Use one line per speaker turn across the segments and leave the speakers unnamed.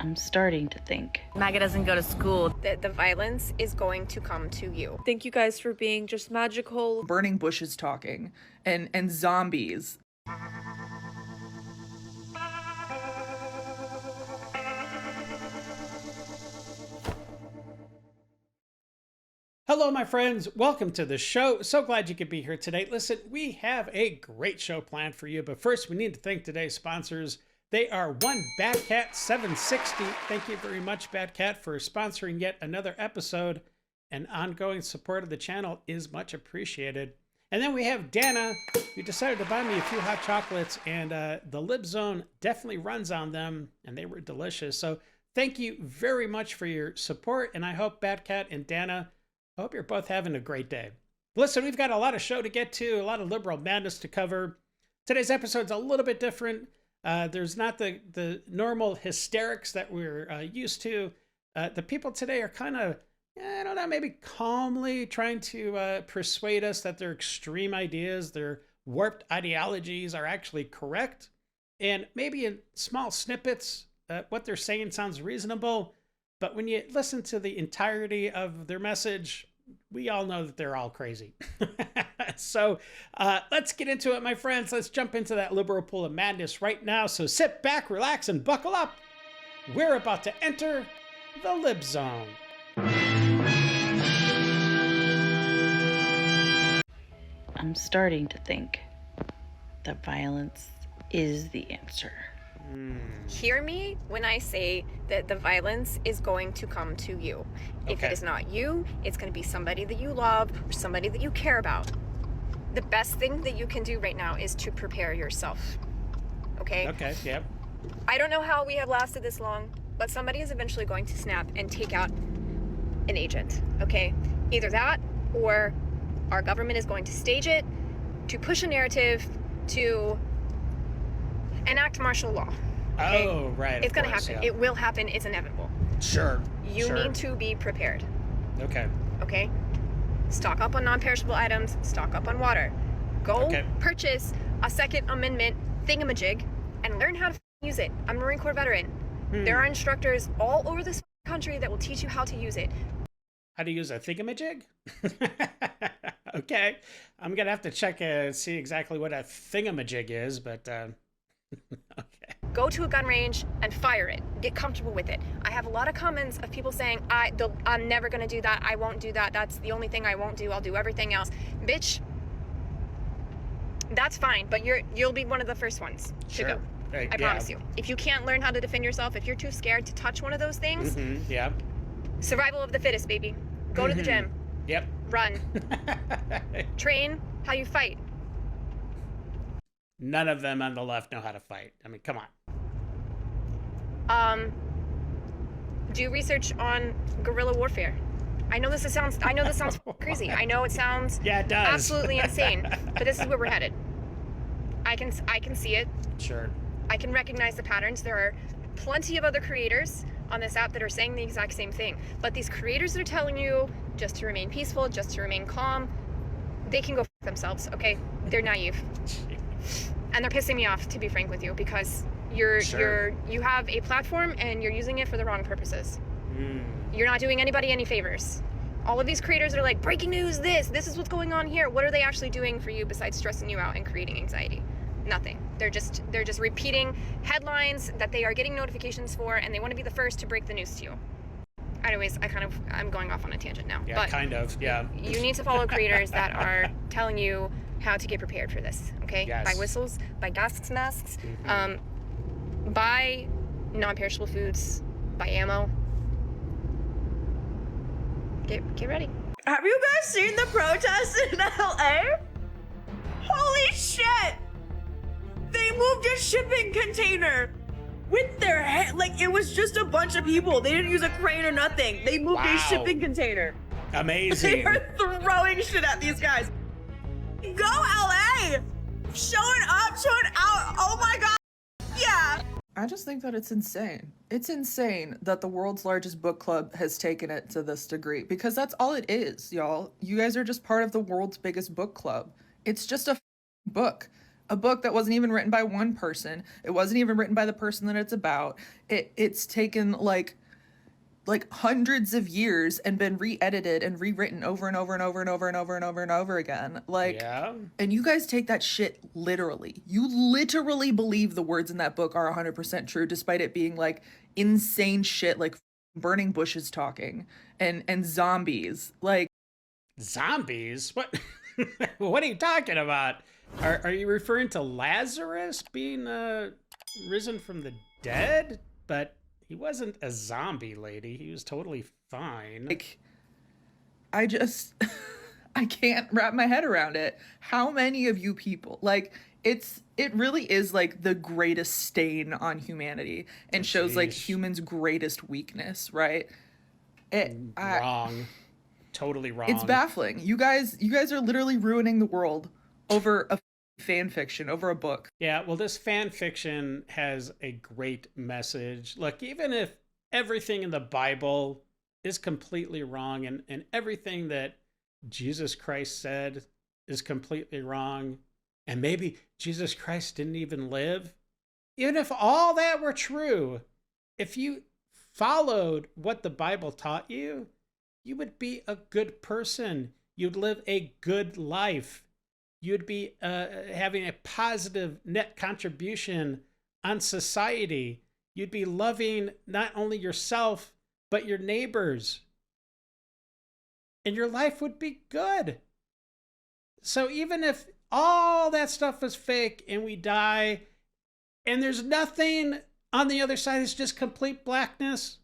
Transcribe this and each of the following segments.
I'm starting to think.
MAGA doesn't go to school.
The violence is going to come to you.
Thank you guys for being just magical.
Burning bushes talking and zombies.
Hello, my friends. Welcome to the show. So glad you could be here today. Listen, we have a great show planned for you, but first we need to thank today's sponsors. They are One Bad Cat 760. Thank you very much, Bad Cat, for sponsoring yet another episode. And ongoing support of the channel is much appreciated. And then we have Dana, who decided to buy me a few hot chocolates, and the Lib Zone definitely runs on them, and they were delicious. So thank you very much for your support, and I hope Bad Cat and Dana, I hope you're both having a great day. Listen, we've got a lot of show to get to, a lot of liberal madness to cover. Today's episode's a little bit different. There's not the normal hysterics that we're used to. The people today are kind of, I don't know, maybe calmly trying to persuade us that their extreme ideas, their warped ideologies are actually correct. And maybe in small snippets, what they're saying sounds reasonable. But when you listen to the entirety of their message, we all know that they're all crazy. So let's get into it, my friends. Let's jump into that liberal pool of madness right now. So sit back, relax, and buckle up. We're about to enter the Lib Zone.
I'm starting to think that violence is the answer.
Hear me when I say that the violence is going to come to you. If
Okay.
it is not you, it's going to be somebody that you love or somebody that you care about. The best thing that you can do right now is to prepare yourself. Okay?
Okay, yep.
I don't know how we have lasted this long, but somebody is eventually going to snap and take out an agent. Okay? Either that or our government is going to stage it, to push a narrative, to enact martial law. Okay?
Oh, right.
It's going to
course,
happen.
yeah.
It will happen. It's inevitable.
Sure.
You
sure.
need to be prepared.
Okay.
Okay? Stock up on non-perishable items. Stock up on water. Go
Okay.
purchase a Second Amendment thingamajig and learn how to use it. I'm a Marine Corps veteran. There are instructors all over this country that will teach you how to use it.
How to use a thingamajig? Okay. I'm going to have to check and see exactly what a thingamajig is, but okay.
Go to a gun range and fire it. Get comfortable with it. I have a lot of comments of people saying, I'm never going to do that. I won't do that. That's the only thing I won't do. I'll do everything else. Bitch, that's fine, but you'll be one of the first ones to
Sure.
go. I promise you. If you can't learn how to defend yourself, if you're too scared to touch one of those things,
Yeah.
survival of the fittest, baby. Go to the gym.
Yep.
Run. Train how you fight.
None of them on the left know how to fight. I mean, come on.
Do research on guerrilla warfare. I know this sounds crazy. I know it sounds
Yeah, it does.
absolutely insane, but this is where we're headed. I can see it.
Sure.
I can recognize the patterns. There are plenty of other creators on this app that are saying the exact same thing. But these creators that are telling you just to remain peaceful, just to remain calm, they can go f themselves, okay? They're naive. And they're pissing me off, to be frank with you, because you have a platform and you're using it for the wrong purposes. You're not doing anybody any favors. All of these creators are like, breaking news, this is what's going on here. What are they actually doing for you besides stressing you out and creating anxiety? Nothing. They're just repeating headlines that they are getting notifications for, and they want to be the first to break the news to you. Anyways, I'm going off on a tangent now.
Yeah,
but
kind of. Yeah.
you need to follow creators that are telling you how to get prepared for this, okay?
Yes.
Buy whistles, buy gas masks, buy non-perishable foods, buy ammo. Get ready.
Have you guys seen the protests in LA? Holy shit! They moved a shipping container with their head. Like, it was just a bunch of people. They didn't use a crane or nothing. They moved a shipping container.
Amazing.
They are throwing shit at these guys. Go LA! Showing up, showing out. Oh my god. Yeah.
I just think that it's insane. It's insane that the world's largest book club has taken it to this degree, because that's all it is, y'all. You guys are just part of the world's biggest book club. It's just a book. A book that wasn't even written by one person. It wasn't even written by the person that it's about. It's taken like hundreds of years and been re-edited and rewritten over and over and over and over and over and over and over again. Like,
Yeah.
and you guys take that shit literally. You literally believe the words in that book are 100% true, despite it being like insane shit, like burning bushes talking and zombies. Like,
Zombies? What? What are you talking about? Are you referring to Lazarus being risen from the dead? But he wasn't a zombie, lady. He was totally fine.
like I just I can't wrap my head around it. How many of you people, like, it really is like the greatest stain on humanity and shows like
Sheesh.
humans' greatest weakness, right?
Wrong. Totally wrong.
It's baffling. You guys are literally ruining the world over a fan fiction, over a book.
Yeah, well, this fan fiction has a great message. Look, even if everything in the Bible is completely wrong and everything that Jesus Christ said is completely wrong, and maybe Jesus Christ didn't even live, even if all that were true, if you followed what the Bible taught you, you would be a good person. You'd live a good life. You'd be having a positive net contribution on society. You'd be loving not only yourself, but your neighbors. And your life would be good. So even if all that stuff is fake and we die and there's nothing on the other side, it's just complete blackness,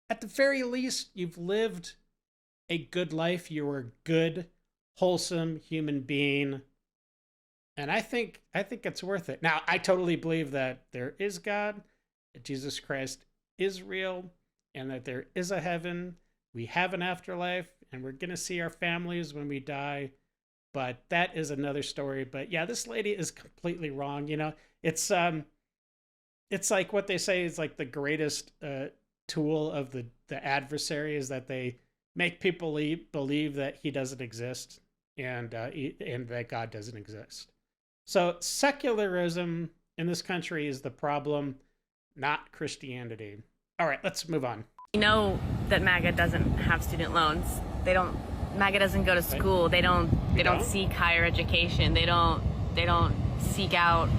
at the very least, you've lived a good life. You were a good, wholesome human being. And I think it's worth it. Now, I totally believe that there is God, that Jesus Christ is real, and that there is a heaven. We have an afterlife, and we're going to see our families when we die. But that is another story. But yeah, this lady is completely wrong. You know, it's like what they say is like the greatest tool of the adversary is that they make people believe that he doesn't exist and that God doesn't exist. So secularism in this country is the problem, not Christianity. All right, let's move on.
You know that MAGA doesn't have student loans. MAGA doesn't go to school. They don't seek higher education. They don't seek out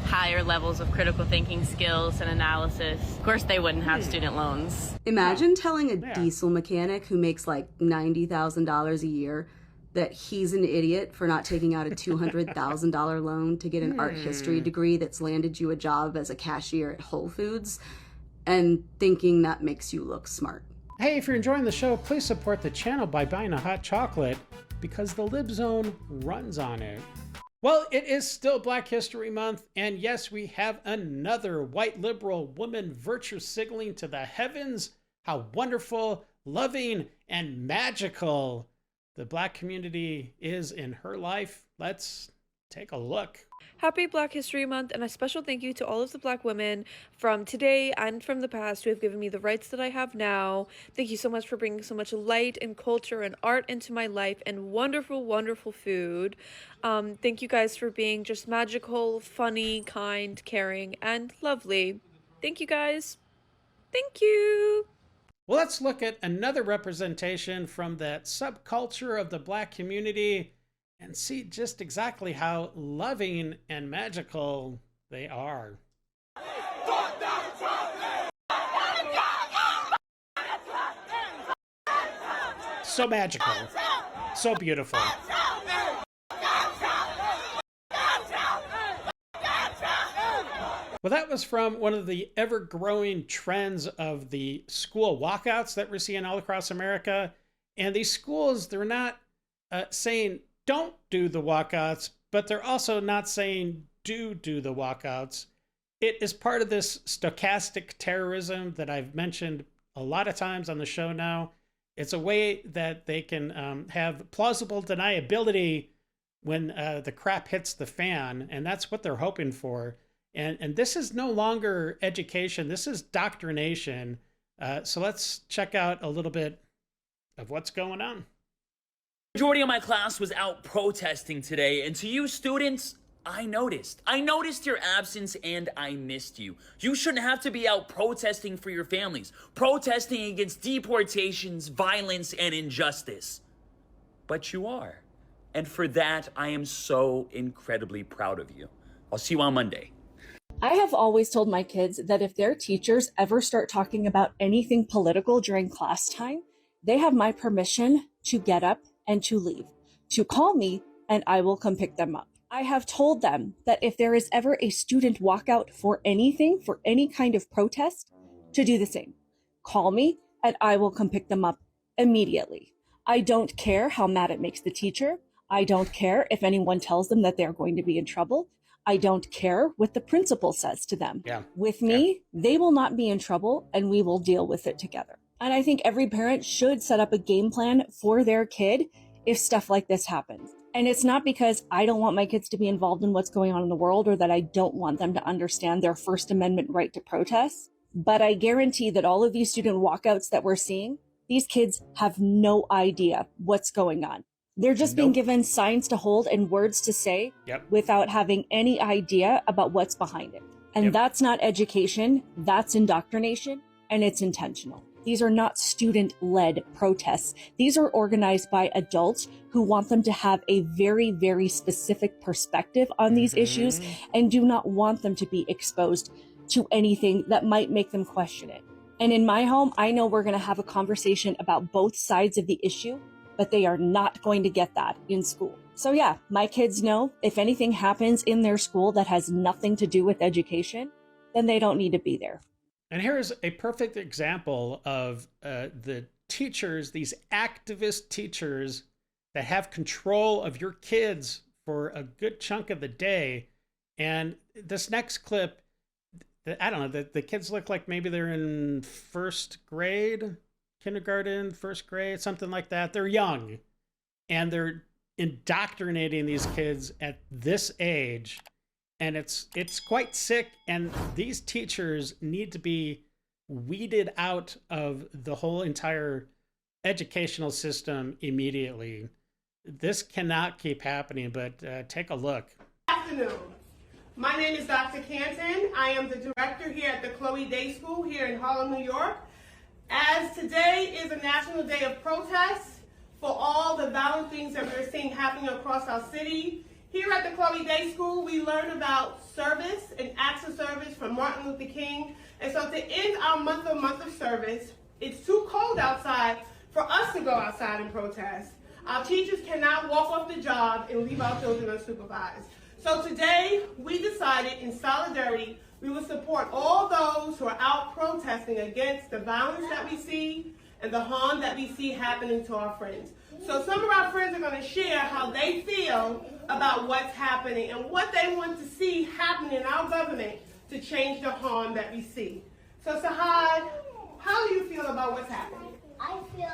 higher levels of critical thinking skills and analysis. Of course they wouldn't have student loans.
Imagine telling a diesel mechanic who makes like $90,000 a year that he's an idiot for not taking out a $200,000 loan to get an art history degree that's landed you a job as a cashier at Whole Foods, and thinking that makes you look smart.
Hey, if you're enjoying the show, please support the channel by buying a hot chocolate because the Lib Zone runs on it. Well, it is still Black History Month, and yes, we have another white liberal woman virtue signaling to the heavens how wonderful, loving, and magical the Black community is in her life. Let's take a look.
Happy Black History Month, and a special thank you to all of the Black women from today and from the past who have given me the rights that I have now. Thank you so much for bringing so much light and culture and art into my life and wonderful, wonderful food. Thank you guys for being just magical, funny, kind, caring, and lovely. Thank you guys. Thank you.
Well, let's look at another representation from that subculture of the Black community and see just exactly how loving and magical they are. So magical, so beautiful. Well, that was from one of the ever-growing trends of the school walkouts that we're seeing all across America. And these schools, they're not saying don't do the walkouts, but they're also not saying do the walkouts. It is part of this stochastic terrorism that I've mentioned a lot of times on the show now. It's a way that they can have plausible deniability when the crap hits the fan, and that's what they're hoping for. And this is no longer education. This is doctrination. So let's check out a little bit of what's going on.
Majority of my class was out protesting today, and to you students, I noticed your absence and I missed you. You shouldn't have to be out protesting for your families, protesting against deportations, violence, and injustice. But you are. And for that, I am so incredibly proud of you. I'll see you on Monday.
I have always told my kids that if their teachers ever start talking about anything political during class time, they have my permission to get up and to leave, to call me, and I will come pick them up. I have told them that if there is ever a student walkout for anything, for any kind of protest, to do the same. Call me and I will come pick them up immediately. I don't care how mad it makes the teacher. I don't care if anyone tells them that they're going to be in trouble. I don't care what the principal says to them. With me, they will not be in trouble and we will deal with it together. And I think every parent should set up a game plan for their kid if stuff like this happens. And it's not because I don't want my kids to be involved in what's going on in the world or that I don't want them to understand their First Amendment right to protest. But I guarantee that all of these student walkouts that we're seeing, these kids have no idea what's going on. They're just being given signs to hold and words to say without having any idea about what's behind it. And that's not education, that's indoctrination, and it's intentional. These are not student-led protests. These are organized by adults who want them to have a very, very specific perspective on these issues and do not want them to be exposed to anything that might make them question it. And in my home, I know we're going to have a conversation about both sides of the issue, but they are not going to get that in school. So yeah, my kids know if anything happens in their school that has nothing to do with education, then they don't need to be there.
And here's a perfect example of the teachers, these activist teachers that have control of your kids for a good chunk of the day. And this next clip, I don't know, the kids look like maybe they're in first grade, kindergarten, first grade, something like that. They're young and they're indoctrinating these kids at this age. And it's quite sick, and these teachers need to be weeded out of the whole entire educational system immediately. This cannot keep happening, but take a look.
Good afternoon. My name is Dr. Canton. I am the director here at the Chloe Day School here in Harlem, New York. As today is a national day of protest for all the violent things that we're seeing happening across our city, here at the Chloe Day School, we learn about service and acts of service from Martin Luther King. And so to end our month of service, it's too cold outside for us to go outside and protest. Our teachers cannot walk off the job and leave our children unsupervised. So today, we decided in solidarity, we will support all those who are out protesting against the violence that we see and the harm that we see happening to our friends. So some of our friends are going to share how they feel about what's happening and what they want to see happen in our government to change the harm that we see. So Sahad, how do you feel about what's happening?
I feel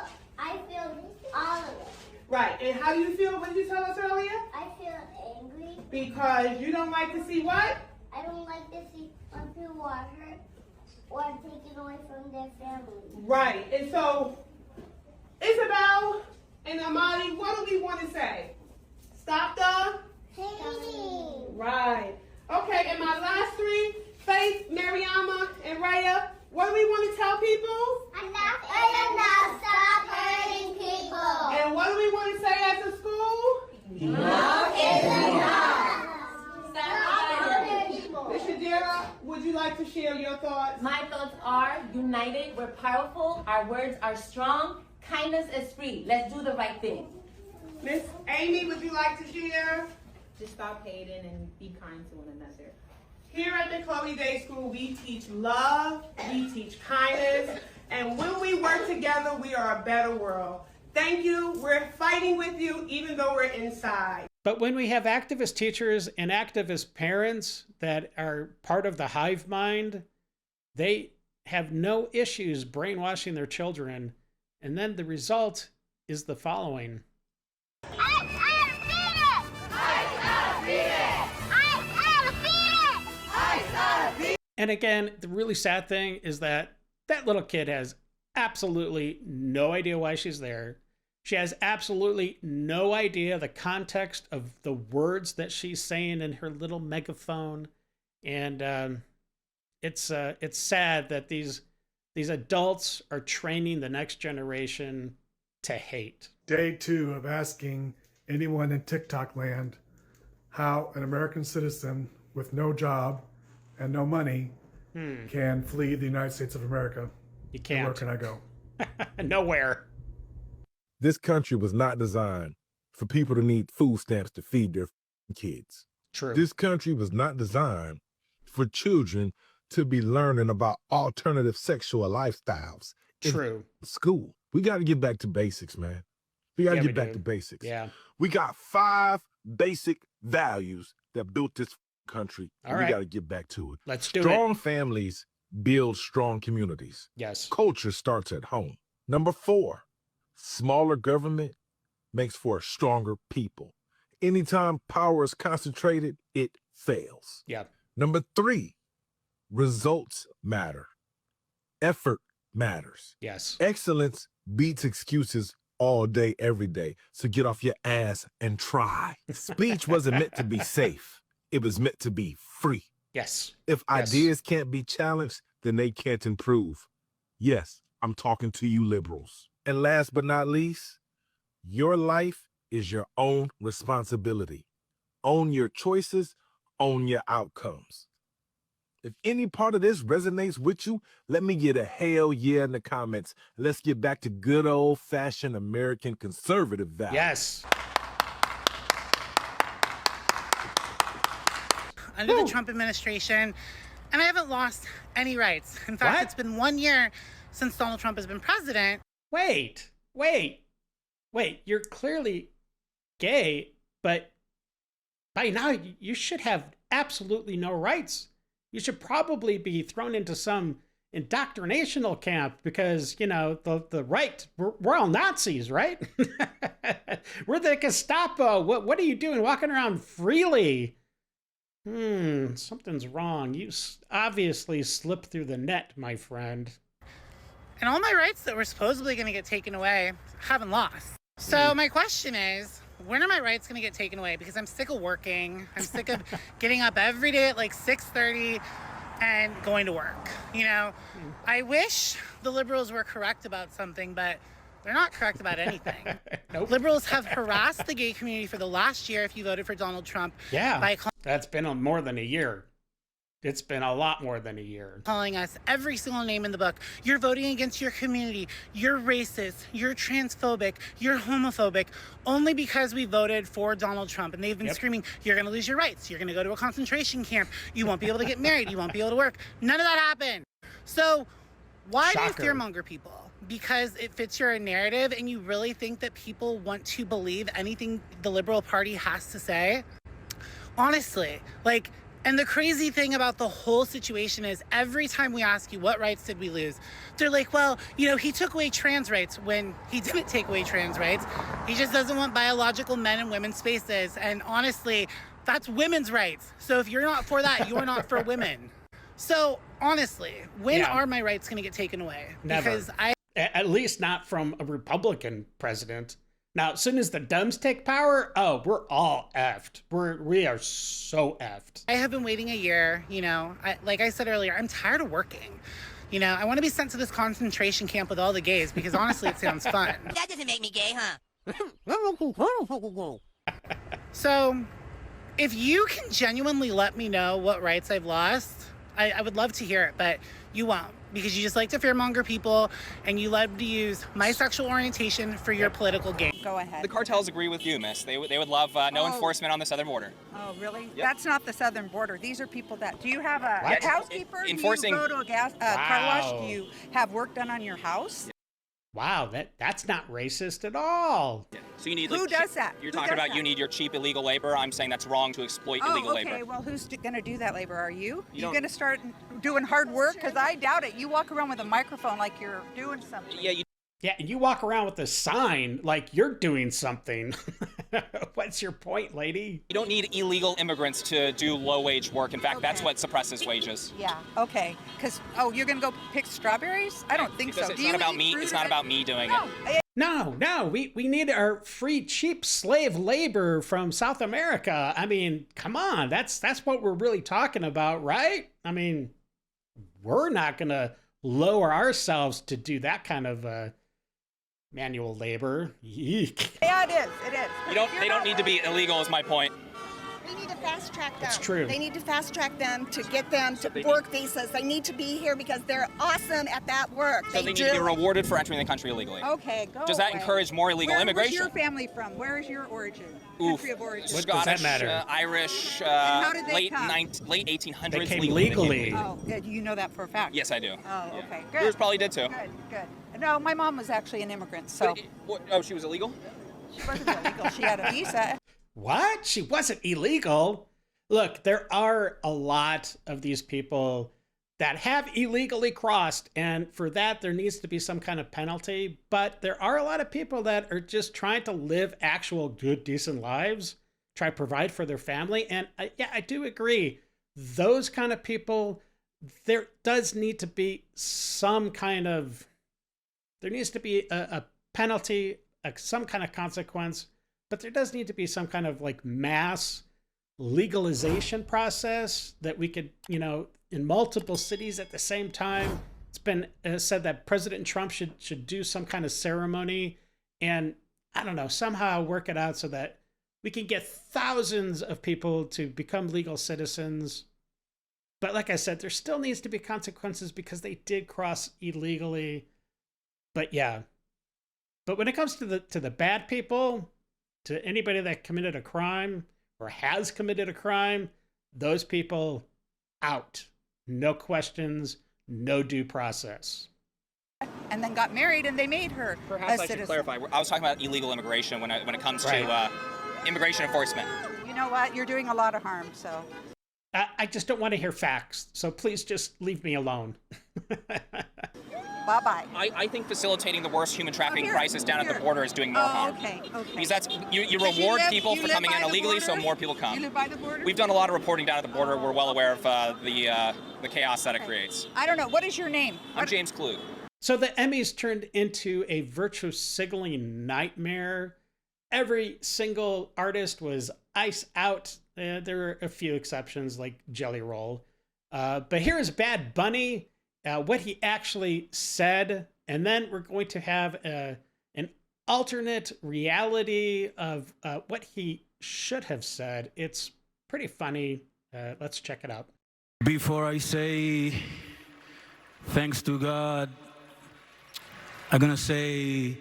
all of it.
Right, and how do you feel? What did you tell us earlier?
I feel angry.
Because you don't like to see what?
I don't like to see when people are hurt or taken away from their family.
Right, and so Isabel and Amadi, what do we want to say? Stop the
Hating.
Right. Okay, and my last three, Faith, Mariama, and Raya, what do we want to tell people?
Enough is enough. Stop hurting people.
And what do we want to say as a school?
Enough is enough.
Stop hurting people. Ms. Shadira, would you like to share your thoughts?
My thoughts are united, we're powerful, our words are strong, kindness is free. Let's do the right thing.
Miss Amy, would you like to share?
Just stop hating and be kind to one another.
Here at the Chloe Day School, we teach love, we teach kindness, and when we work together, we are a better world. Thank you. We're fighting with you, even though we're inside.
But when we have activist teachers and activist parents that are part of the hive mind, they have no issues brainwashing their children. And then the result is the following. And again, the really sad thing is that that little kid has absolutely no idea why she's there. She has absolutely no idea the context of the words that she's saying in her little megaphone. And it's sad that these adults are training the next generation to hate.
Day 2 of asking anyone in TikTok land how an American citizen with no job and no money can flee the United States of America.
You can't.
Where can I go?
Nowhere.
This country was not designed for people to need food stamps to feed their kids.
True.
This country was not designed for children to be learning about alternative sexual lifestyles
True.
in school. We got to get back to basics, man. We got to get back to basics.
Yeah.
We got 5 basic values that built this country.
All
We
right.
got to get back to it.
Let's do
Strong
it.
families build strong communities.
Yes.
Culture starts at home. Number 4, smaller government makes for a stronger people. Anytime power is concentrated, it fails.
Yeah.
Number 3, results matter. Effort matters.
Yes.
Excellence beats excuses all day, every day. So get off your ass and try. Speech wasn't meant to be safe. It was meant to be free.
Yes.
If
Yes.
ideas can't be challenged, then they can't improve. Yes, I'm talking to you liberals. And last but not least, your life is your own responsibility. Own your choices, own your outcomes. If any part of this resonates with you, let me get a hell yeah in the comments. Let's get back to good old-fashioned American conservative values.
Yes.
Under the Trump administration, and I haven't lost any rights. In fact, It's been 1 year since Donald Trump has been president.
Wait. You're clearly gay, but by now you should have absolutely no rights. You should probably be thrown into some indoctrinational camp because, you know, the right, we're all Nazis, right? We're the Gestapo. What are you doing walking around freely? Something's wrong. You obviously slipped through the net, my friend.
And all my rights that were supposedly going to get taken away haven't lost. So my question is, when are my rights going to get taken away? Because I'm sick of working. I'm sick of getting up every day at like 6:30 and going to work. You know, I wish the liberals were correct about something, but they're not correct about anything.
Nope.
Liberals have harassed the gay community for the last year if you voted for Donald Trump.
Yeah, that's been more than a year. It's been a lot more than a year.
Calling us every single name in the book. You're voting against your community. You're racist. You're transphobic. You're homophobic. Only because we voted for Donald Trump. And they've been screaming, you're going to lose your rights. You're going to go to a concentration camp. You won't be able to get married. You won't be able to work. None of that happened. So why do you fearmonger people? Because it fits your narrative and you really think that people want to believe anything the Liberal Party has to say? Honestly, like... And the crazy thing about the whole situation is every time we ask you, what rights did we lose? They're like, well, you know, he took away trans rights when he didn't take away trans rights. He just doesn't want biological men and women's spaces. And honestly, that's women's rights. So if you're not for that, you're not for women. So honestly, when are my rights going to get taken away?
Never.
Because
At least not from a Republican president. Now, as soon as the Dems take power, we're all effed. We are so effed.
I have been waiting a year, you know, like I said earlier, I'm tired of working. You know, I want to be sent to this concentration camp with all the gays because honestly, it sounds fun.
That doesn't make me gay, huh?
So, if you can genuinely let me know what rights I've lost, I would love to hear it, but you won't. Because you just like to fearmonger people and you love to use my sexual orientation for your political gain.
Go ahead.
The cartels agree with you, miss. They would love no enforcement on the southern border.
Oh, really?
Yep.
That's not the southern border. These are people that... Do you have a housekeeper?
Enforcing...
Do you go to a car wash? Do you have work done on your house?
Wow, that's not racist at all.
So you need
Who does that?
You're talking about you need your cheap illegal labor. I'm saying that's wrong to exploit illegal labor.
Okay. Well, who's going to do that labor? Are you?
You
going to start doing hard work? Because I doubt it. You walk around with a microphone like you're doing something.
Yeah, and you walk around with a sign like you're doing something. What's your point, lady?
You don't need illegal immigrants to do low-wage work. In fact, that's what suppresses wages.
Yeah. Okay. Because you're going to go pick strawberries? I don't think so.
It's not about me. It's not about me doing it.
No, we need our free, cheap slave labor from South America. I mean, come on, that's what we're really talking about, right? I mean, we're not gonna lower ourselves to do that kind of manual labor. Yeek.
Yeah, it is. It is.
They don't need to be illegal, is my point.
We need to fast track them.
It's true.
They need to fast track them to get them to work visas. They need to be here because they're awesome at that work.
So they need to be rewarded for entering the country illegally.
Okay, go
Does that
away.
encourage more illegal immigration?
Where's your family from? Where is your origin?
Oof.
Country of origin.
What does that
Scottish,
matter?
Irish,
how did they
late
come?
late 1800s.
They came legally.
Oh, you know that for a fact?
Yes, I do.
Oh, okay, good.
Yours probably did too.
Good. No, my mom was actually an immigrant, so.
Oh, she was illegal?
She wasn't illegal. She had a visa.
What? She wasn't illegal? Look, there are a lot of these people that have illegally crossed, and for that, there needs to be some kind of penalty. But there are a lot of people that are just trying to live actual good, decent lives, try to provide for their family. And yeah, I do agree. Those kind of people, there does need to be some kind of, there needs to be a penalty, some kind of consequence, but there does need to be some kind of like mass legalization process that we could, in multiple cities at the same time. It's been said that President Trump should do some kind of ceremony and, I don't know, somehow work it out so that we can get thousands of people to become legal citizens. But like I said, there still needs to be consequences because they did cross illegally. But yeah. But when it comes to the bad people, to anybody that committed a crime or has committed a crime, those people out. No questions, no due process.
And then got married, and they made her
Perhaps
a
I should
citizen.
clarify. I was talking about illegal immigration when it comes to immigration enforcement.
You know what? You're doing a lot of harm, so.
I just don't want to hear facts, so please just leave me alone.
Bye-bye.
I think facilitating the worst human trafficking
here,
crisis down at the border is doing more harm.
Okay.
Because that's you
Because you
reward
live-
people
you
for
live
coming
by
in
the
illegally, so
border?
more people come.
You live by the border?
We've done a lot of reporting down at the border. We're well aware of the chaos that it creates.
I don't know. What is your name?
I'm James Klug.
So the Emmys turned into a virtue signaling nightmare. Every single artist was ice out. There were a few exceptions like Jelly Roll. But here is Bad Bunny, what he actually said. And then we're going to have an alternate reality of what he should have said. It's pretty funny. Let's check it out.
Before I say thanks to God, I'm gonna say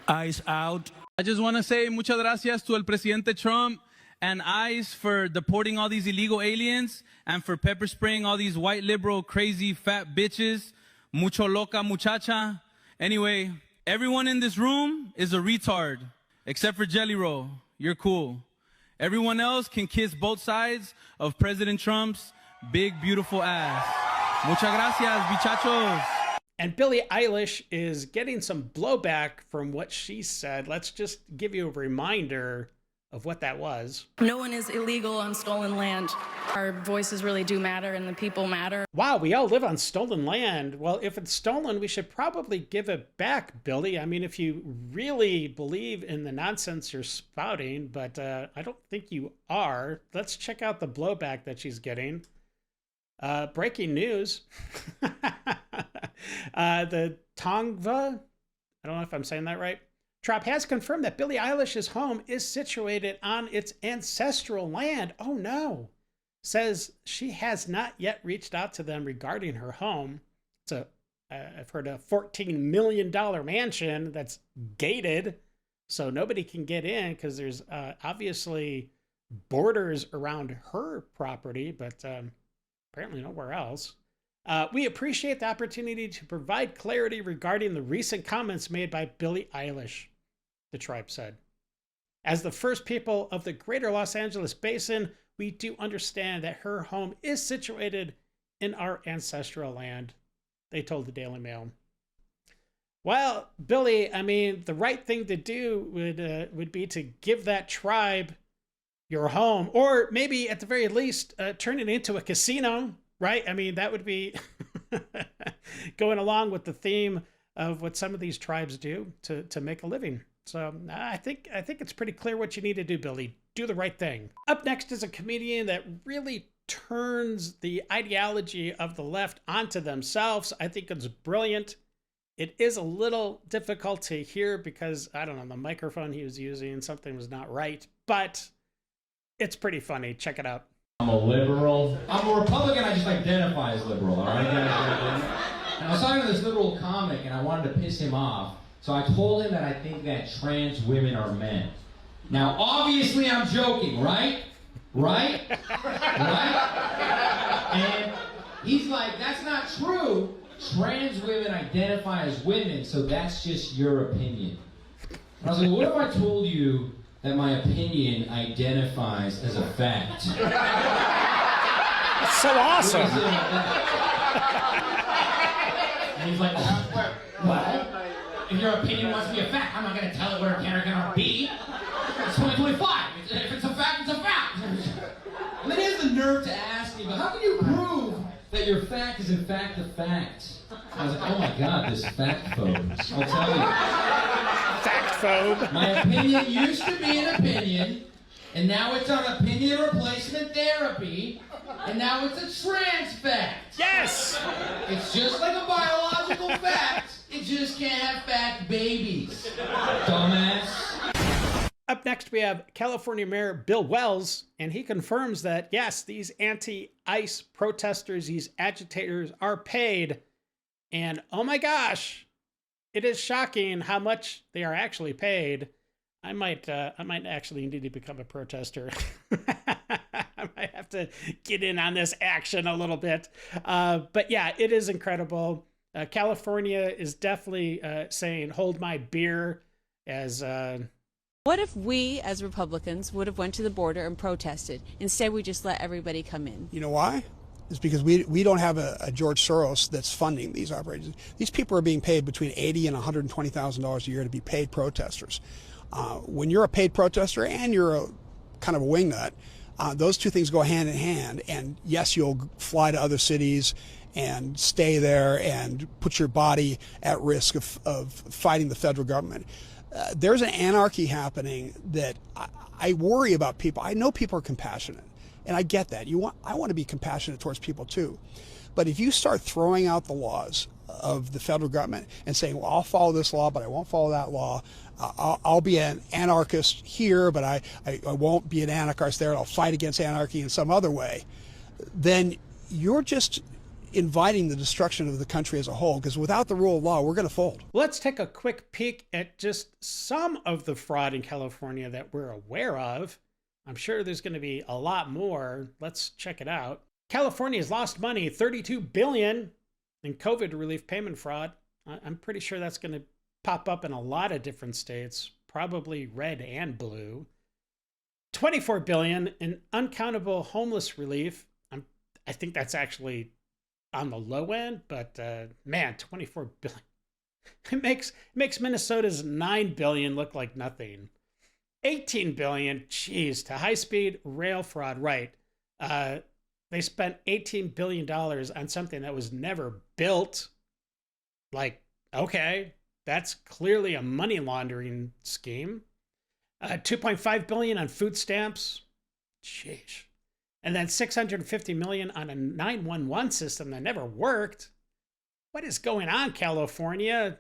eyes out.
I just want to say muchas gracias to el presidente Trump and ICE for deporting all these illegal aliens and for pepper spraying all these white liberal crazy fat bitches. Mucho loca muchacha. Anyway, everyone in this room is a retard except for Jelly Roll. You're cool. Everyone else can kiss both sides of President Trump's big, beautiful ass. Muchas gracias, bichachos.
And Billie Eilish is getting some blowback from what she said. Let's just give you a reminder of what that was.
No one is illegal on stolen land. Our voices really do matter and the people matter.
Wow, we all live on stolen land. Well, if it's stolen, we should probably give it back, Billie. I mean, if you really believe in the nonsense you're spouting, but I don't think you are. Let's check out the blowback that she's getting. Breaking news. The Tongva, I don't know if I'm saying that right, Trop has confirmed that Billie Eilish's home is situated on its ancestral land. Oh no. Says she has not yet reached out to them regarding her home. It's I've heard a $14 million mansion that's gated, so nobody can get in because there's obviously borders around her property, but apparently nowhere else. We appreciate the opportunity to provide clarity regarding the recent comments made by Billie Eilish, the tribe said. As the first people of the greater Los Angeles basin, we do understand that her home is situated in our ancestral land, they told the Daily Mail. Well, Billie, I mean, the right thing to do would be to give that tribe your home, or maybe at the very least, turn it into a casino, right? I mean, that would be going along with the theme of what some of these tribes do to make a living. So I think it's pretty clear what you need to do, Billy. Do the right thing. Up next is a comedian that really turns the ideology of the left onto themselves. I think it's brilliant. It is a little difficult to hear because, I don't know, the microphone he was using, something was not right, but it's pretty funny. Check it out.
I'm a liberal. I'm a Republican. I just identify as liberal, all right? And I was talking to this liberal comic, and I wanted to piss him off. So I told him that I think that trans women are men. Now, obviously, I'm joking, right? Right? Right? And he's like, that's not true. Trans women identify as women, so that's just your opinion. And I was like, what if I told you that my opinion identifies as a fact?
That's so awesome.
And he's like, well, if your opinion wants to be a fact, I'm not going to tell it where it can or cannot be. It's 2025. If it's a fact, it's a fact. And then he has the nerve to ask me, but how can you prove that your fact is in fact a fact? I was like, oh my God, this fact phobe. I'll tell you.
Fact phobe.
My opinion used to be an opinion, and now it's on opinion replacement therapy, and now it's a trans fact.
Yes!
It's just like a biological fact, it just can't have fact babies. Dumbass.
Up next, we have California Mayor Bill Wells, and he confirms that, yes, these anti-ICE protesters, these agitators are paid. And oh my gosh, it is shocking how much they are actually paid. I might actually need to become a protester. I might have to get in on this action a little bit. But yeah, it is incredible. California is definitely saying, hold my beer, as...
What if we, as Republicans, would have went to the border and protested? Instead, we just let everybody come in.
You know why? It's because we don't have a George Soros that's funding these operations. These people are being paid between $80,000 and $120,000 a year to be paid protesters. When you're a paid protester and you're a kind of a wingnut, those two things go hand in hand. And yes, you'll fly to other cities and stay there and put your body at risk of fighting the federal government. There's an anarchy happening that I worry about people. I know people are compassionate, and I get that. I want to be compassionate towards people too. But if you start throwing out the laws of the federal government and saying, well, I'll follow this law, but I won't follow that law. I'll be an anarchist here, but I won't be an anarchist there, and I'll fight against anarchy in some other way. Then you're just inviting the destruction of the country as a whole, because without the rule of law, we're going to fold.
Let's take a quick peek at just some of the fraud in California that we're aware of. I'm sure there's going to be a lot more. Let's check it out. California has lost money, $32 billion in COVID relief payment fraud. I'm pretty sure that's going to pop up in a lot of different states, probably red and blue. $24 billion in uncountable homeless relief. I think that's actually on the low end, but man, $24 billion. It makes Minnesota's $9 billion look like nothing. $18 billion, geez, to high-speed rail fraud, right. They spent $18 billion on something that was never built. Like, okay, that's clearly a money laundering scheme. $2.5 billion on food stamps. Sheesh. And then $650 million on a 911 system that never worked. What is going on, California?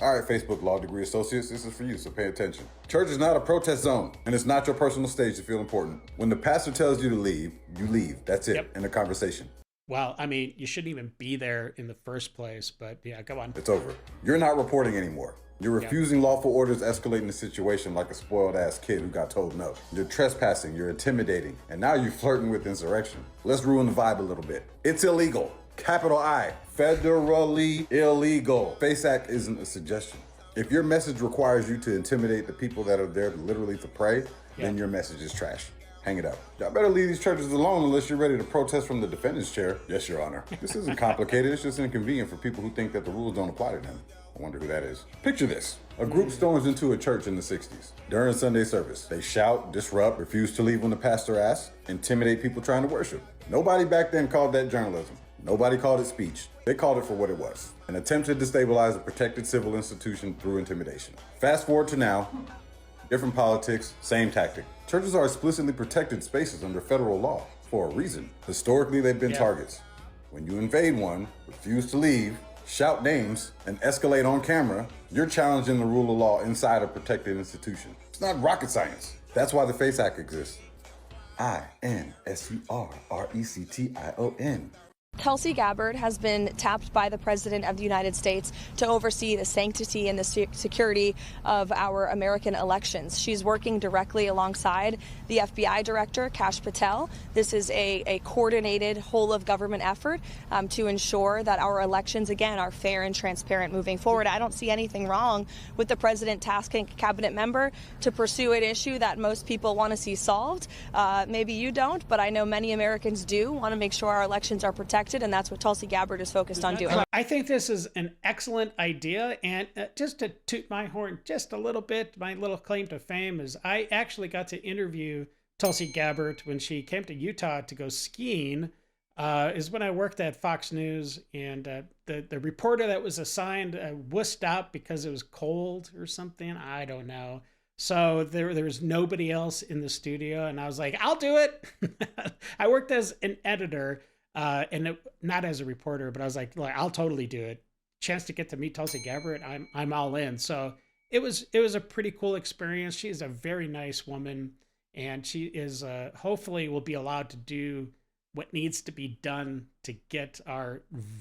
All right, Facebook Law Degree Associates, this is for you, so pay attention. Church is not a protest zone, and it's not your personal stage to feel important. When the pastor tells you to leave, you leave. That's it, in a conversation.
Well, I mean, you shouldn't even be there in the first place, but yeah, go on.
It's over. You're not reporting anymore. You're refusing lawful orders, escalating the situation like a spoiled-ass kid who got told no. You're trespassing, you're intimidating, and now you're flirting with insurrection. Let's ruin the vibe a little bit. It's illegal. Capital I. Federally illegal. FACE Act isn't a suggestion. If your message requires you to intimidate the people that are there literally to pray, then your message is trash. Hang it up. Y'all better leave these churches alone unless you're ready to protest from the defendant's chair. Yes, Your Honor. This isn't complicated. It's just inconvenient for people who think that the rules don't apply to them. I wonder who that is. Picture this. A group storms into a church in the 60s. During Sunday service, they shout, disrupt, refuse to leave when the pastor asks, intimidate people trying to worship. Nobody back then called that journalism. Nobody called it speech. They called it for what it was, an attempt to destabilize a protected civil institution through intimidation. Fast forward to now, different politics, same tactic. Churches are explicitly protected spaces under federal law for a reason. Historically, they've been targets. When you invade one, refuse to leave, shout names, and escalate on camera, you're challenging the rule of law inside a protected institution. It's not rocket science. That's why the FACE Act exists. INSURRECTION.
Tulsi Gabbard has been tapped by the President of the United States to oversee the sanctity and the security of our American elections. She's working directly alongside the FBI Director, Kash Patel. This is a coordinated whole-of-government effort to ensure that our elections, again, are fair and transparent moving forward. I don't see anything wrong with the President tasking a cabinet member to pursue an issue that most people want to see solved. Maybe you don't, but I know many Americans do want to make sure our elections are protected. And that's what Tulsi Gabbard is focused on doing.
I think this is an excellent idea. And just to toot my horn just a little bit, my little claim to fame is I actually got to interview Tulsi Gabbard when she came to Utah to go skiing. Is when I worked at Fox News, and the reporter that was assigned wussed out because it was cold or something. I don't know. So there was nobody else in the studio, and I was like, I'll do it. I worked as an editor. Not as a reporter, but I was like, I'll totally do it. Chance to get to meet Tulsi Gabbard, I'm all in. So it was a pretty cool experience. She is a very nice woman, and she is hopefully will be allowed to do what needs to be done to get our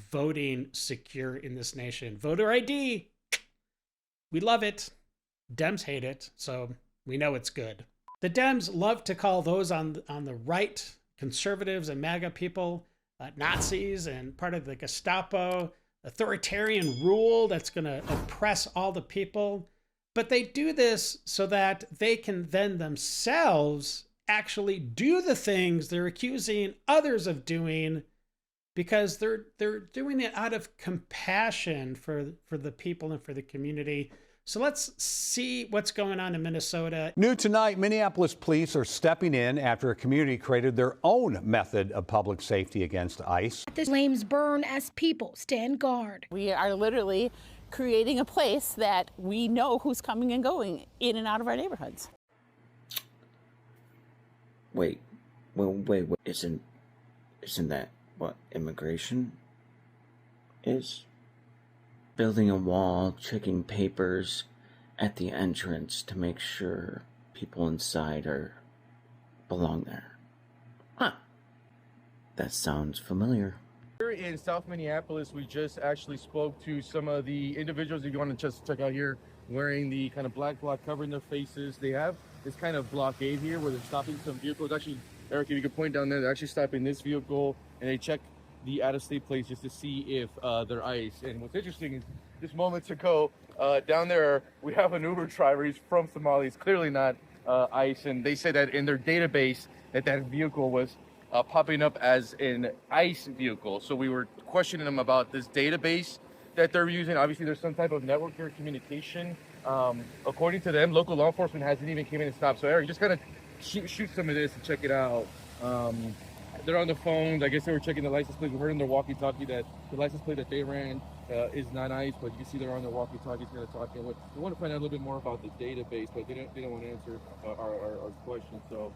voting secure in this nation. Voter ID, we love it. Dems hate it, so we know it's good. The Dems love to call those on the right, conservatives and MAGA people, Nazis and part of the Gestapo, authoritarian rule that's going to oppress all the people. But they do this so that they can then themselves actually do the things they're accusing others of doing, because they're doing it out of compassion for the people and for the community. So let's see what's going on in Minnesota.
New tonight, Minneapolis police are stepping in after a community created their own method of public safety against ICE.
The flames burn as people stand guard.
We are literally creating a place that we know who's coming and going in and out of our neighborhoods.
Wait. Isn't that what immigration is? Building a wall, checking papers at the entrance to make sure people inside belong there. Huh. That sounds familiar.
Here in South Minneapolis, we just actually spoke to some of the individuals you want to just check out here, wearing the kind of black block covering their faces. They have this kind of blockade here where they're stopping some vehicles. Actually, Eric, if you could point down there, they're actually stopping this vehicle, and they check the out-of-state place just to see if they're ICE. And what's interesting is just moments ago, down there, we have an Uber driver. He's from Somalia. He's clearly not ICE. And they said that in their database that vehicle was popping up as an ICE vehicle. So we were questioning them about this database that they're using. Obviously, there's some type of network or communication. According to them, local law enforcement hasn't even came in and stopped. So Eric, just kind of shoot some of this and check it out. They're on the phones. I guess they were checking the license plate. We heard in their walkie-talkie that the license plate that they ran is not ICE, but you can see they're on their walkie-talkies kind of talking. We want to find out a little bit more about the database, but they don't want to answer our question. So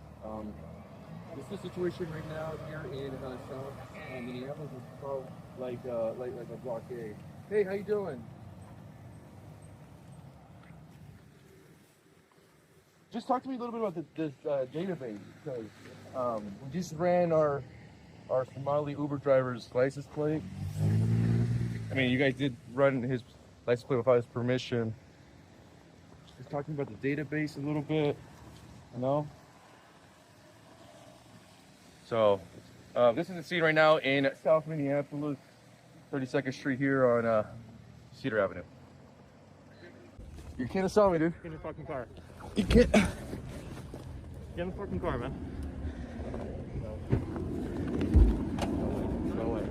this is the situation right now here in South Minneapolis. It's called like a blockade. Hey, how you doing? Just talk to me a little bit about this database, because we just ran our Somali Uber driver's license plate. I mean, you guys did run his license plate without his permission. Just talking about the database a little bit, you know? So, this is the scene right now in South Minneapolis, 32nd Street here on Cedar Avenue. You can't saw me, dude.
Get in the fucking car.
You can't.
Get in the fucking car, man.
Go away.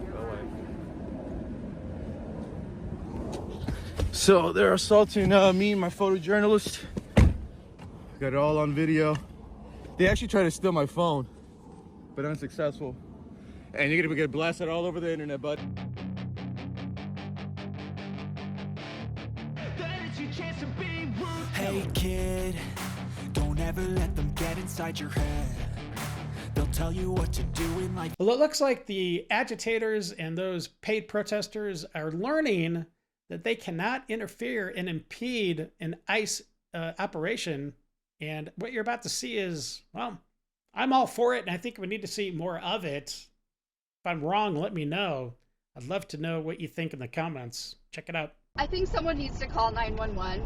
So they're assaulting me and my photojournalist. Got it all on video. They actually tried to steal my phone, but unsuccessful. And you're gonna get blasted all over the internet, bud.
Hey kid, don't ever let them get inside your head. They'll tell you what to do in life.
Well, it looks like the agitators and those paid protesters are learning that they cannot interfere and impede an ICE operation. And what you're about to see is, well, I'm all for it, and I think we need to see more of it. If I'm wrong, let me know. I'd love to know what you think in the comments. Check it out.
I think someone needs to call 911.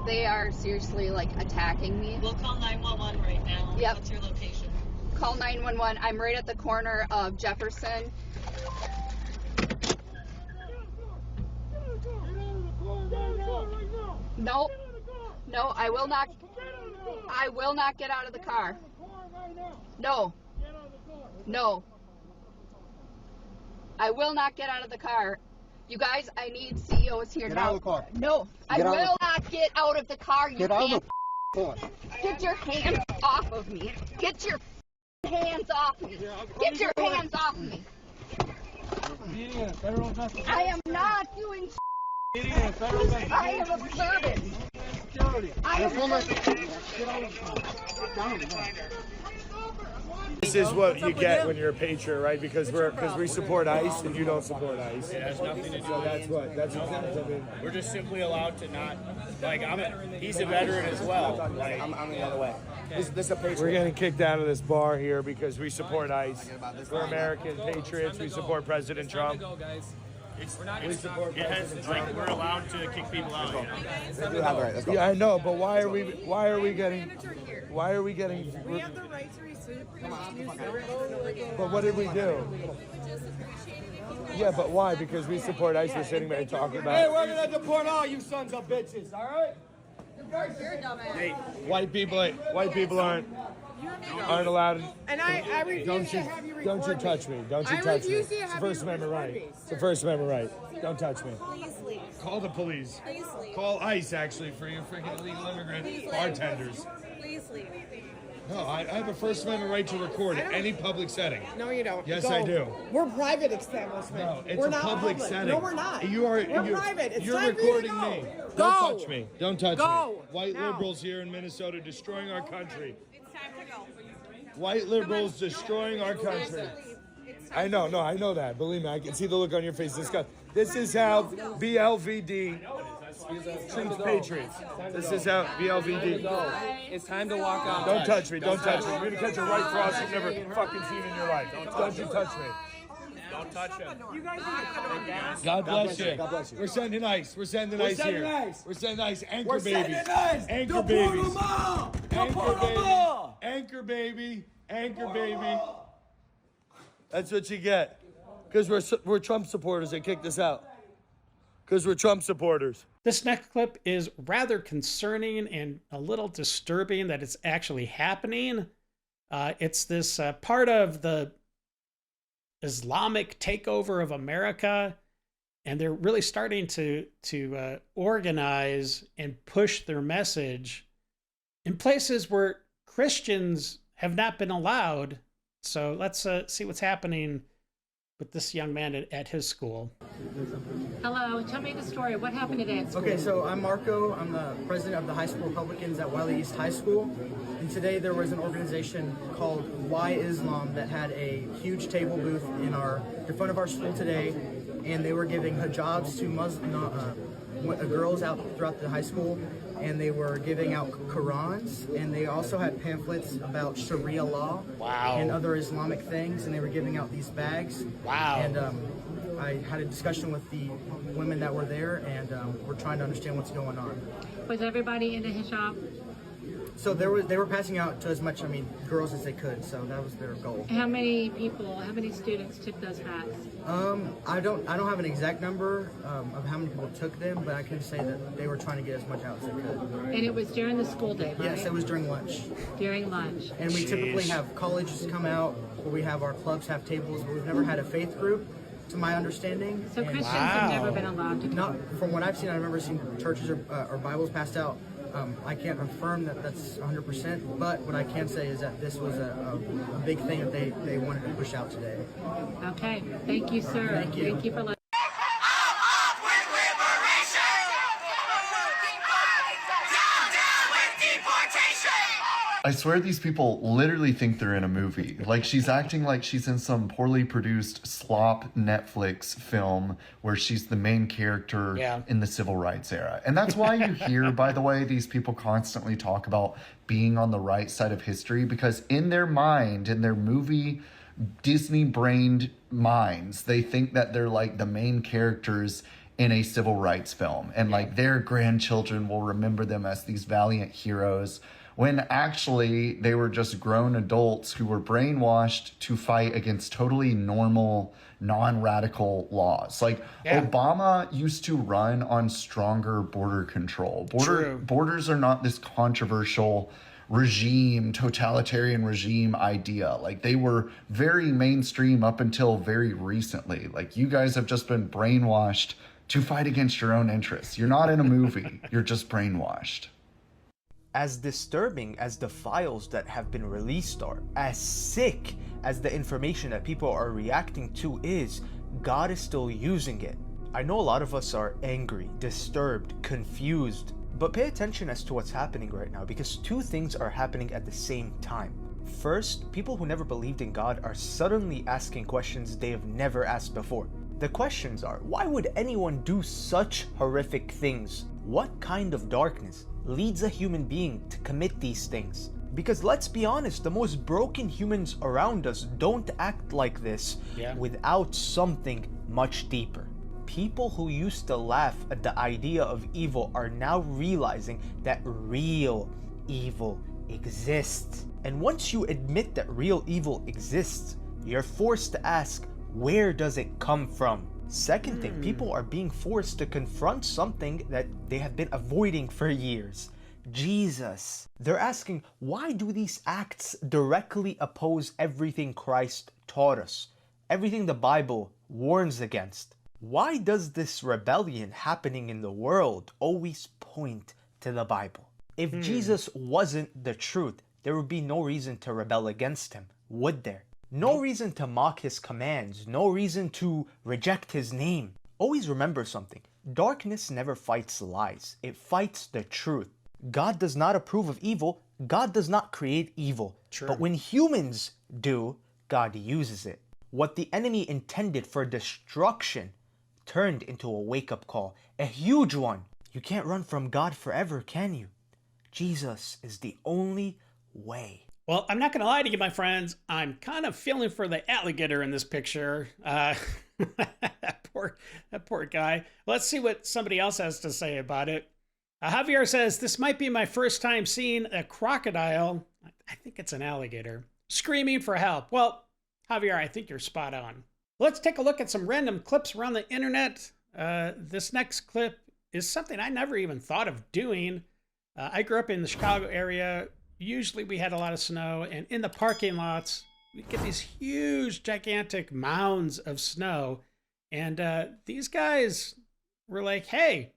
They are seriously, like, attacking me.
We'll call 911 right now.
Yep.
What's your location?
Call 911. I'm right at the corner of Jefferson. No, no, I will not. I will not get out of the car. No, no. I will not get out of the car. You guys, I need CEOs here now.
Get out of the car.
No, I will not get out of the car. You
Get out
can't.
of the
Get your hands off of me. Get your hands off me. Get your hands off me. I am not doing I am observant. I am
This is what you get when you're a patriot, right? Because we support ICE and you don't support ICE.
It has nothing to do
So
with
that's exactly. I mean,
We're just simply allowed to not, like, he's a veteran as well. Like,
I'm the other way. This is a patriot.
we're getting kicked out of this bar here because we support ICE. We're American patriots. We support President Trump.
we're allowed to kick people out. You know?
Let's go.
Yeah, I know, but why are we getting?
We have the right to rescind.
But what did we do? Yeah, but why? Because we support ICE. We're sitting there talking about.
Hey, we're gonna deport all you sons of bitches. All right.
You're a dumbass.
Hey, white people aren't allowed.
And I refuse to have you recorded.
Don't you touch me. Don't you
I
touch me.
refuse to
It's a
have
First
you
Amendment
record
right.
me,
It's a First Amendment right. Don't touch me.
Please leave.
Call the police.
Please leave.
Call ICE, actually, for you freaking illegal immigrant bartenders.
Please leave.
No, I have a First Amendment right to record in any public setting.
No, you don't.
Yes,
Go.
I do.
We're private establishment.
No, it's
we're
a
not
public setting.
No, we're not.
We're
private. It's
you're
time for you to
recording
go.
me.
Go.
Don't touch me. Don't touch
Go.
me. White
Now.
liberals here in Minnesota destroying our country.
It's time to go.
White liberals destroying our country. I know that. Believe me, I can see the look on your face. This is how BLVD treats patriots. This is how BLVD.
It's time to walk out.
Don't touch me. Don't touch me. You're gonna catch a right cross you've never fucking seen in your life. Don't you touch me.
Don't touch him.
God bless you.
God bless you.
We're sending ICE. We're sending ICE here.
ICE.
We're sending ICE. Anchor
We're
babies.
sending ICE.
Anchor
Deport
babies.
them all.
Anchor
Deport them
baby.
all.
Anchor baby. Anchor baby. That's what you get. Because we're Trump supporters. They kicked us out. Because we're Trump supporters.
This next clip is rather concerning and a little disturbing that it's actually happening. It's this part of the Islamic takeover of America, and they're really starting to organize and push their message in places where Christians have not been allowed. So let's see what's happening with this young man at his school.
Hello, tell me the story. What happened today at school?
Okay, so I'm Marco. I'm the president of the High School Republicans at Wiley East High School. And today there was an organization called Why Islam that had a huge table booth in front of our school today, and they were giving hijabs to girls out throughout the high school, and they were giving out Qurans, and they also had pamphlets about Sharia law and other Islamic things, and they were giving out these bags.
Wow.
And I had a discussion with the women that were there, and we're trying to understand what's going on.
Was everybody in the hijab?
So they were passing out to as much, girls as they could, so that was their goal.
How many students took those bags?
I don't have an exact number of how many people took them, but I can say that they were trying to get as much out as they could.
And it was during the school day, right?
Yes, it was during lunch.
During lunch.
And we typically have colleges come out, where we have our clubs have tables, but we've never had a faith group, to my understanding.
So Christians have never been allowed to come?
Not from what I've seen. I've never seen churches or Bibles passed out I can't affirm that that's 100%, but what I can say is that this was a big thing that they wanted to push out today.
Okay, thank you, sir.
Thank you.
Thank you for letting.
I swear these people literally think they're in a movie. Like, she's acting like she's in some poorly produced slop Netflix film where she's the main character in the civil rights era. And that's why you hear, by the way, these people constantly talk about being on the right side of history, because in their mind, in their movie Disney-brained minds, they think that they're like the main characters in a civil rights film. And like their grandchildren will remember them as these valiant heroes, when actually they were just grown adults who were brainwashed to fight against totally normal, non-radical laws. Like Obama used to run on stronger border control. Borders are not this controversial regime, totalitarian regime idea. Like, they were very mainstream up until very recently. Like, you guys have just been brainwashed to fight against your own interests. You're not in a movie. You're just brainwashed.
As disturbing as the files that have been released are, as sick as the information that people are reacting to is, God is still using it. I know a lot of us are angry, disturbed, confused, but pay attention as to what's happening right now, because two things are happening at the same time. First, people who never believed in God are suddenly asking questions they have never asked before. The questions are, why would anyone do such horrific things? What kind of darkness leads a human being to commit these things? Because let's be honest, the most broken humans around us don't act like this without something much deeper. People who used to laugh at the idea of evil are now realizing that real evil exists. And once you admit that real evil exists, you're forced to ask, where does it come from? Second thing, people are being forced to confront something that they have been avoiding for years. Jesus. They're asking, why do these acts directly oppose everything Christ taught us? Everything the Bible warns against? Why does this rebellion happening in the world always point to the Bible? If Jesus wasn't the truth, there would be no reason to rebel against him, would there? No reason to mock his commands, no reason to reject his name. Always remember something. Darkness never fights lies, it fights the truth. God does not approve of evil, God does not create evil. But when humans do, God uses it. What the enemy intended for destruction turned into a wake-up call, a huge one. You can't run from God forever, can you? Jesus is the only way.
Well, I'm not going to lie to you, my friends. I'm kind of feeling for the alligator in this picture. That poor guy. Let's see what somebody else has to say about it. Javier says, this might be my first time seeing a crocodile, I think it's an alligator, screaming for help. Well, Javier, I think you're spot on. Let's take a look at some random clips around the internet. This next clip is something I never even thought of doing. I grew up in the Chicago area. Usually we had a lot of snow, and in the parking lots, we get these huge, gigantic mounds of snow. And these guys were like, hey,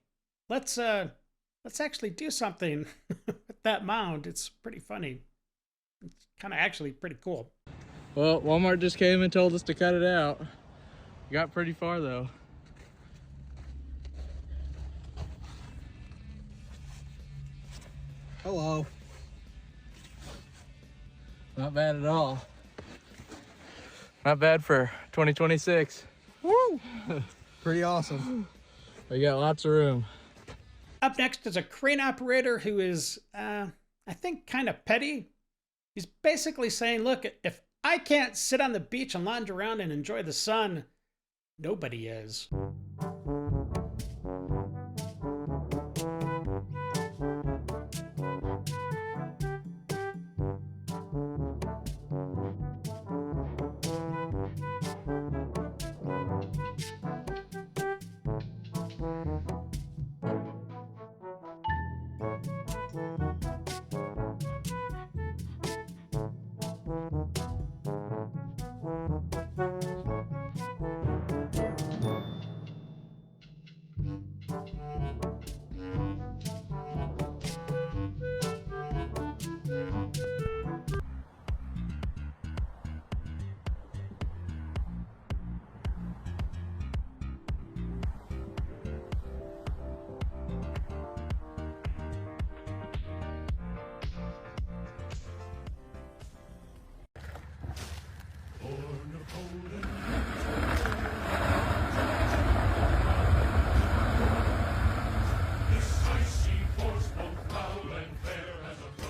let's actually do something with that mound. It's pretty funny. It's kind of actually pretty cool.
Well, Walmart just came and told us to cut it out. Got pretty far though.
Hello.
Not bad at all. Not bad for 2026.
Woo! Pretty awesome.
We got lots of room.
Up next is a crane operator who is, I think, kind of petty. He's basically saying, look, if I can't sit on the beach and lounge around and enjoy the sun, nobody is.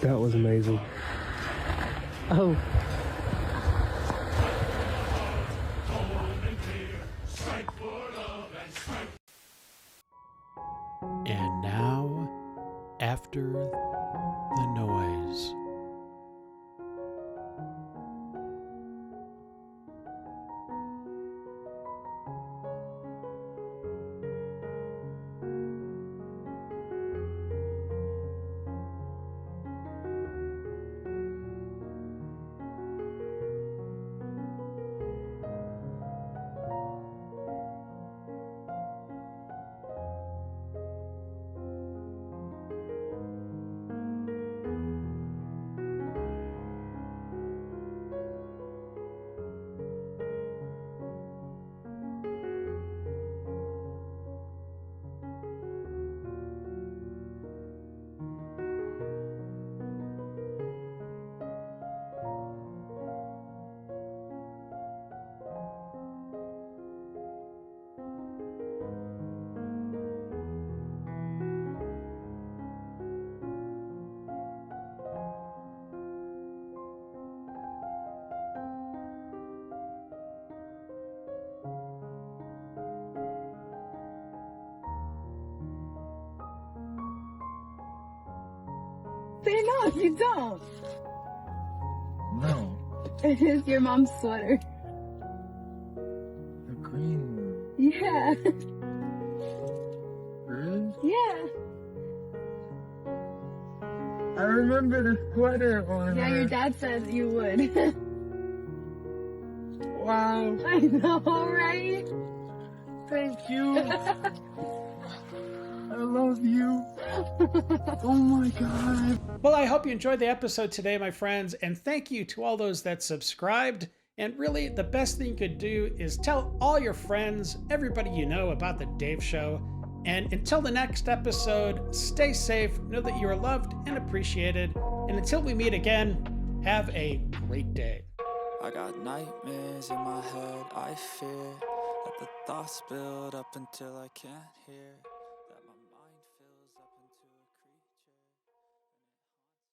That was amazing. Oh.
And now, after the noise.
Say no, you don't.
No.
It is your mom's sweater.
The green one.
Yeah.
Really?
Yeah.
I remember the sweater on
Yeah,
her.
your dad said you would.
Wow.
I know, right?
Thank you. I love you. Oh my God.
Well, I hope you enjoyed the episode today, my friends, and thank you to all those that subscribed. And really, the best thing you could do is tell all your friends, everybody you know about The Dave Show. And until the next episode, stay safe, know that you are loved and appreciated. And until we meet again, have a great day.
I got nightmares in my head, I fear that the thoughts build up until I can't hear.